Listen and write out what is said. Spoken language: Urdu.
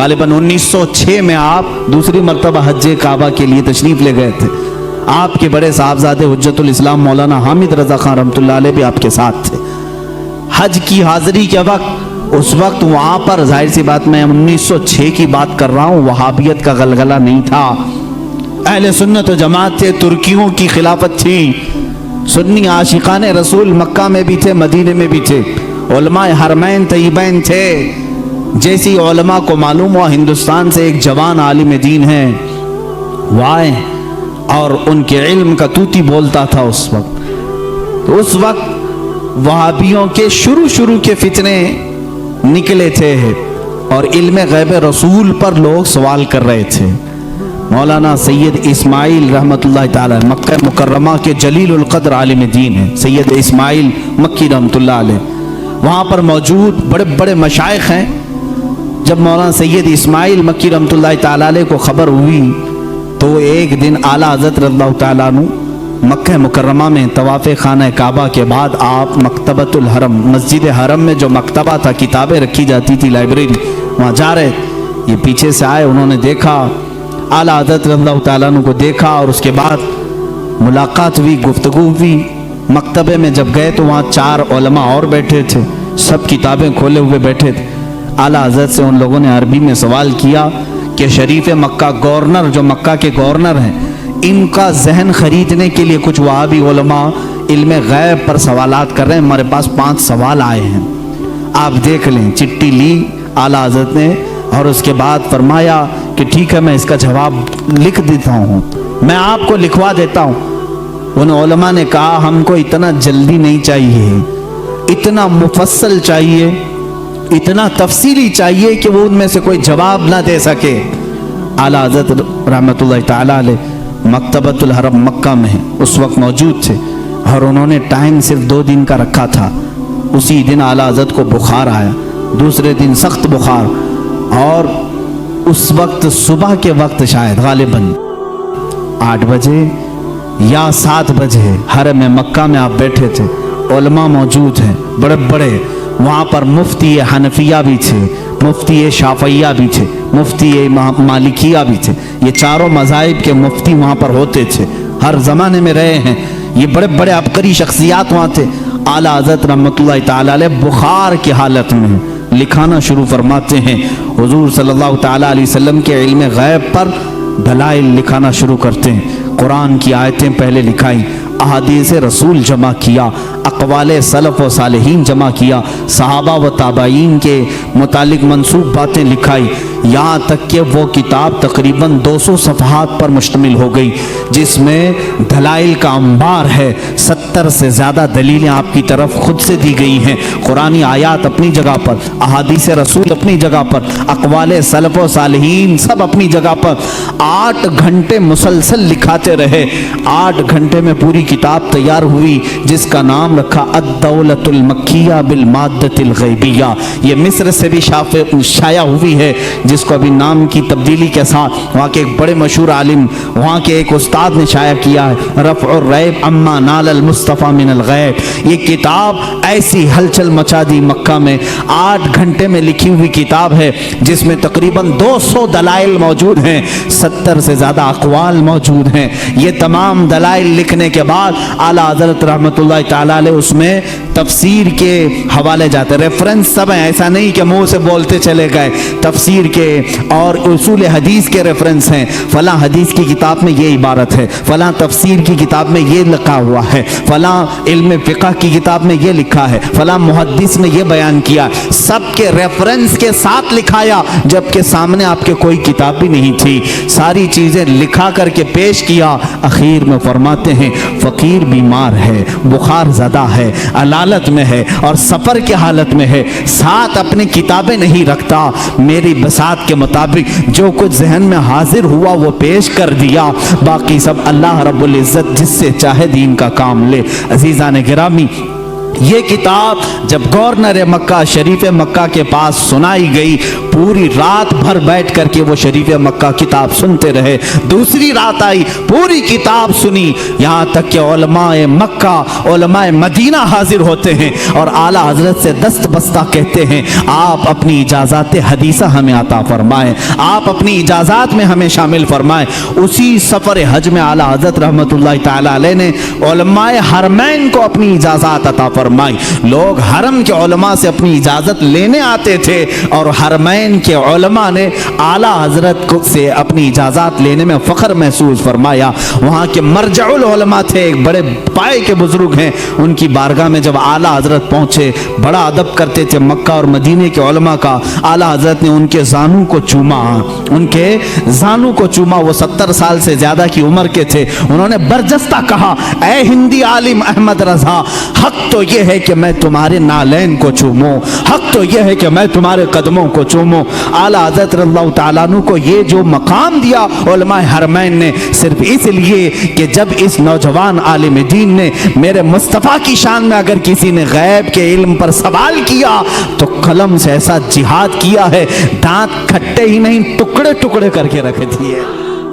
غالباً 1906 میں آپ دوسری مرتبہ حج کعبہ کے لیے تشریف لے گئے تھے. آپ کے بڑے صاحبزادے حجت الاسلام مولانا حامد رضا خان رحمۃ اللہ علیہ بھی آپ کے ساتھ تھے. حج کی حاضری کے وقت اس وقت وہاں پر ظاہر سی بات میں 1906 کی بات کر رہا ہوں، وہابیت کا غلغلہ نہیں تھا. اہل سنت و جماعت تھے، ترکیوں کی خلافت تھی، سنی عاشقان رسول مکہ میں بھی تھے، مدینے میں بھی تھے، علماء حرمین طیبین تھے. جیسی علماء کو معلوم ہوا ہندوستان سے ایک جوان عالم دین ہے، وہ آئے اور ان کے علم کا توتی بولتا تھا اس وقت. تو اس وقت وہابیوں کے شروع کے فتنے نکلے تھے اور علم غیب رسول پر لوگ سوال کر رہے تھے. مولانا سید اسماعیل رحمۃ اللہ تعالی مکہ مکرمہ کے جلیل القدر عالم دین ہیں، سید اسماعیل مکی رحمۃ اللہ علیہ، وہاں پر موجود بڑے بڑے مشائخ ہیں. جب مولانا سید اسماعیل مکی رحمۃ اللہ تعالی علیہ کو خبر ہوئی تو ایک دن اعلیٰ حضرت رضی اللہ تعالیٰ عنہ مکہ مکرمہ میں طواف خانہ کعبہ کے بعد آپ مکتبۃ الحرم، مسجد حرم میں جو مکتبہ تھا، کتابیں رکھی جاتی تھی، لائبریری، وہاں جا رہے. یہ پیچھے سے آئے، انہوں نے دیکھا، اعلیٰ حضرت رضی اللہ تعالیٰ عنہ کو دیکھا اور اس کے بعد ملاقات ہوئی، گفتگو ہوئی. مکتبے میں جب گئے تو وہاں 4 علماء اور بیٹھے تھے، سب کتابیں کھولے ہوئے بیٹھے تھے. اعلیٰ حضرت سے ان لوگوں نے عربی میں سوال کیا کہ شریف مکہ گورنر، جو مکہ کے گورنر ہیں، ان کا ذہن خریدنے کے لیے کچھ وہابی علماء علم غیب پر سوالات کر رہے ہیں، ہمارے پاس 5 سوال آئے ہیں، آپ دیکھ لیں. چٹھی لی اعلیٰ حضرت نے اور اس کے بعد فرمایا کہ ٹھیک ہے، میں اس کا جواب لکھ دیتا ہوں، میں آپ کو لکھوا دیتا ہوں. ان علماء نے کہا ہم کو اتنا جلدی نہیں چاہیے، اتنا مفصل چاہیے، اتنا تفصیلی چاہیے کہ وہ ان میں سے کوئی جواب نہ دے سکے. اعلیٰ حضرت رحمۃ اللہ تعالیٰ علیہ مکتبۃ الحرم مکہ میں اس وقت موجود تھے اور انہوں نے ٹائم صرف 2 دن کا رکھا تھا. اسی دن اعلیٰ حضرت کو بخار آیا، دوسرے دن سخت بخار، اور اس وقت صبح کے وقت شاید غالباً 8 بجے یا 7 بجے حرم مکہ میں آپ بیٹھے تھے، علماء موجود ہیں بڑے بڑے. وہاں پر مفتی حنفیہ بھی تھے، مفتی شافعیہ بھی تھے، مفتی مالکیہ بھی تھے. یہ 4 مذاہب کے مفتی وہاں پر ہوتے تھے، ہر زمانے میں رہے ہیں. یہ بڑے بڑے عبقری شخصیات وہاں تھے. اعلیٰ حضرت رحمۃ اللہ تعالیٰ علیہ بخار کی حالت میں لکھانا شروع فرماتے ہیں. حضور صلی اللہ تعالیٰ علیہ وسلم کے علم غیب پر دلائل لکھانا شروع کرتے ہیں. قرآن کی آیتیں پہلے لکھائیں، احادیث رسول جمع کیا، اقوال سلف و صالحین جمع کیا، صحابہ و تابعین کے متعلق منسوب باتیں لکھائی، یہاں تک کہ وہ کتاب تقریباً 200 صفحات پر مشتمل ہو گئی، جس میں دلائل کا انبار ہے. 70 سے زیادہ دلیلیں آپ کی طرف خود سے دی گئی ہیں. قرآنی آیات اپنی جگہ پر، احادیث رسول اپنی جگہ پر، اقوال سلف و صالحین سب اپنی جگہ پر. 8 گھنٹے مسلسل لکھاتے رہے. 8 گھنٹے میں پوری کتاب تیار ہوئی جس کا نام رکھا الدولۃ المکیہ بالمادۃ الغیبیہ. یہ مصر سے بھی شائع ہوئی ہے، جس کو ابھی نام کی تبدیلی کے ساتھ وہاں کے ایک بڑے مشہور عالم، وہاں کے ایک استاد نے شائع کیا ہے، رفع الریب عما نال المصطفیٰ من الغیب. یہ کتاب ایسی ہلچل مچا دی مکہ میں. 8 گھنٹے میں لکھی ہوئی کتاب ہے جس میں تقریباً 200 دلائل موجود ہیں، 70 سے زیادہ اقوال موجود ہیں. یہ تمام دلائل لکھنے کے بعد اعلیٰ حضرت رحمۃ اللہ تعالیٰ علیہ اس میں تفسیر کے حوالے جاتے، ریفرنس سب ہیں، ایسا نہیں کہ منہ سے بولتے چلے گئے. تفسیر کے اور اصول حدیث کے ریفرنس ہیں، فلاں حدیث کی کتاب میں یہ عبارت ہے، فلاں تفسیر کی کتاب میں یہ لکھا ہوا ہے، فلاں علم فقہ کی کتاب میں یہ لکھا ہے، فلاں محدث نے یہ بیان کیا. سب کے ریفرنس کے ساتھ لکھایا، جبکہ سامنے آپ کے کوئی کتاب بھی نہیں تھی. ساری چیزیں لکھا کر کے پیش کیا. اخیر میں فرماتے ہیں فقیر بیمار ہے، بخار زدہ ہے، علالت میں ہے اور سفر کی حالت میں ہے، ساتھ اپنی کتابیں نہیں رکھتا. میری بساط کے مطابق جو کچھ ذہن میں حاضر ہوا وہ پیش کر دیا، باقی سب اللہ رب العزت جس سے چاہے دین کا کام لے. عزیزان گرامی، یہ کتاب جب گورنر مکہ شریف مکہ کے پاس سنائی گئی، پوری رات بھر بیٹھ کر کے وہ شریف مکہ کتاب سنتے رہے۔ دوسری رات آئی، پوری کتاب سنی، یہاں تک کہ علماء مکہ، علماء مدینہ حاضر ہوتے ہیں اور اعلیٰ حضرت سے دست بستہ کہتے ہیں آپ اپنی اجازات حدیثہ ہمیں عطا فرمائیں، آپ اپنی اجازات میں ہمیں شامل فرمائیں۔ اسی سفر حج میں اعلیٰ حضرت رحمۃ اللہ تعالی علیہ نے علماء حرمین کو اپنی اجازات عطا فرمائی۔ لوگ حرم کے علماء سے اپنی اجازت لینے آتے تھے اور حرمین کے علماء نے اعلیٰ حضرت سے اپنی اجازت لینے میں فخر محسوس فرمایا۔ وہاں کے مرجع العلماء تھے، ایک بڑے پائے کے بزرگ ہیں، ان کی بارگاہ میں جب اعلیٰ حضرت پہنچے بڑا ادب کرتے تھے مکہ اور مدینے کے علماء کا۔ اعلیٰ حضرت نے ان کے زانوں کو چوما، ان کے زانوں کو چوما، وہ 70 سال سے زیادہ کی عمر کے تھے۔ انہوں نے برجستہ کہا اے ہندی عالم احمد رضا، حق تو یہ ہے کہ میں تمہارے نالین کو چوموں، حق تو یہ ہے کہ میں تمہارے قدموں کو چوموں۔ اعلیٰ حضرت رضی اللہ تعالیٰ عنہ کو یہ جو مقام دیا علماء حرمین نے، صرف اس لیے کہ جب اس نوجوان عالم دین نے میرے مصطفیٰ کی شان میں اگر کسی نے غیب کے علم پر سوال کیا تو قلم سے ایسا جہاد کیا ہے، دانت کھٹے ہی نہیں ٹکڑے ٹکڑے کر کے رکھ دیے۔